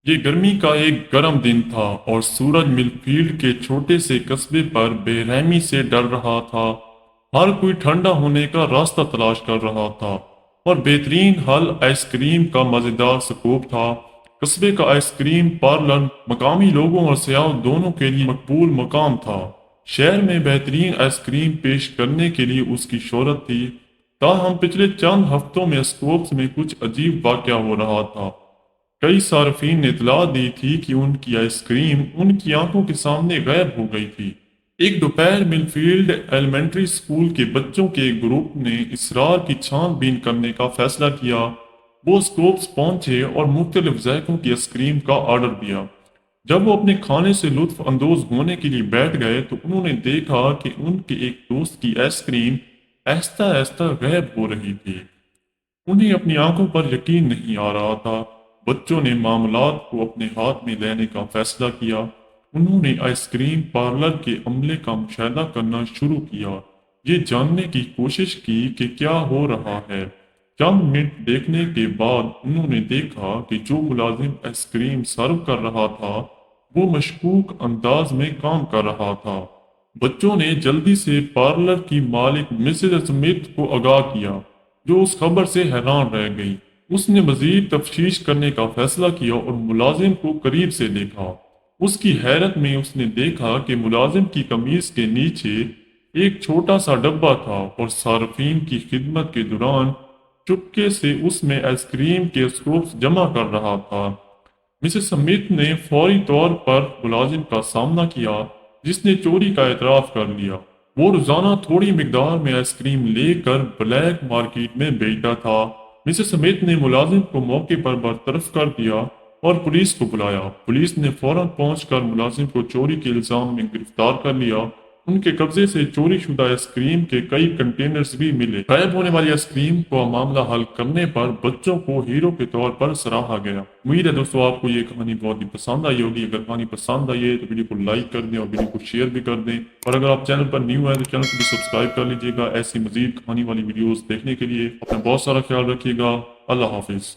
یہ گرمی کا ایک گرم دن تھا اور سورج ملفیلڈ کے چھوٹے سے قصبے پر بے رحمی سے ڈر رہا تھا۔ ہر کوئی ٹھنڈا ہونے کا راستہ تلاش کر رہا تھا اور بہترین حل آئس کریم کا مزیدار سکوپ تھا۔ قصبے کا آئس کریم پارلر مقامی لوگوں اور سیاحوں دونوں کے لیے مقبول مقام تھا۔ شہر میں بہترین آئس کریم پیش کرنے کے لیے اس کی شہرت تھی، تاہم پچھلے چند ہفتوں میں اسکوپس میں کچھ عجیب واقعہ ہو رہا تھا۔ کئی صارفین نے اطلاع دی تھی کہ ان کی آئس کریم ان کی آنکھوں کے سامنے غائب ہو گئی تھی۔ ایک دوپہر ملفیلڈ ایلیمنٹری اسکول کے بچوں کے ایک گروپ نے اسرار کی چھان بین کرنے کا فیصلہ کیا۔ وہ اسکوپس پہنچے اور مختلف ذائقوں کی آئس کریم کا آرڈر دیا۔ جب وہ اپنے کھانے سے لطف اندوز ہونے کے لیے بیٹھ گئے تو انہوں نے دیکھا کہ ان کے ایک دوست کی آئس کریم آہستہ آہستہ غائب ہو رہی تھی۔ انہیں اپنی آنکھوں پر یقین نہیں آ رہا تھا۔ بچوں نے معاملات کو اپنے ہاتھ میں لینے کا فیصلہ کیا۔ انہوں نے آئس کریم پارلر کے عملے کا مشاہدہ کرنا شروع کیا، یہ جاننے کی کوشش کی کہ کیا ہو رہا ہے۔ چند منٹ دیکھنے کے بعد انہوں نے دیکھا کہ جو ملازم آئس کریم سرو کر رہا تھا وہ مشکوک انداز میں کام کر رہا تھا۔ بچوں نے جلدی سے پارلر کی مالک مسز اسمتھ کو آگاہ کیا، جو اس خبر سے حیران رہ گئی۔ اس نے مزید تفتیش کرنے کا فیصلہ کیا اور ملازم کو قریب سے دیکھا۔ اس کی حیرت میں اس نے دیکھا کہ ملازم کی قمیض کے نیچے ایک چھوٹا سا ڈبہ تھا اور صارفین کی خدمت کے دوران چپکے سے اس میں آئس کریم کے اسکوپس جمع کر رہا تھا۔ مسز سمتھ نے فوری طور پر ملازم کا سامنا کیا، جس نے چوری کا اعتراف کر لیا۔ وہ روزانہ تھوڑی مقدار میں آئس کریم لے کر بلیک مارکیٹ میں بیچتا تھا۔ مسز سمتھ نے ملازم کو موقع پر برطرف کر دیا اور پولیس کو بلایا۔ پولیس نے فوراً پہنچ کر ملازم کو چوری کے الزام میں گرفتار کر لیا۔ ان کے قبضے سے چوری شدہ آئس کریم کے کئی کنٹینرز بھی ملے۔ غائب ہونے والی آئس کریم کو معاملہ حل کرنے پر بچوں کو ہیرو کے طور پر سراہا گیا۔ امید ہے دوستوں آپ کو یہ کہانی بہت ہی پسند آئی ہوگی۔ اگر کہانی پسند آئی ہے تو ویڈیو کو لائک کر دیں اور ویڈیو کو شیئر بھی کر دیں، اور اگر آپ چینل پر نیو ہیں تو چینل کو بھی سبسکرائب کر لیجیے گا ایسی مزید کہانی والی ویڈیوز دیکھنے کے لیے۔ اپنا بہت سارا خیال رکھیے گا۔ اللہ حافظ۔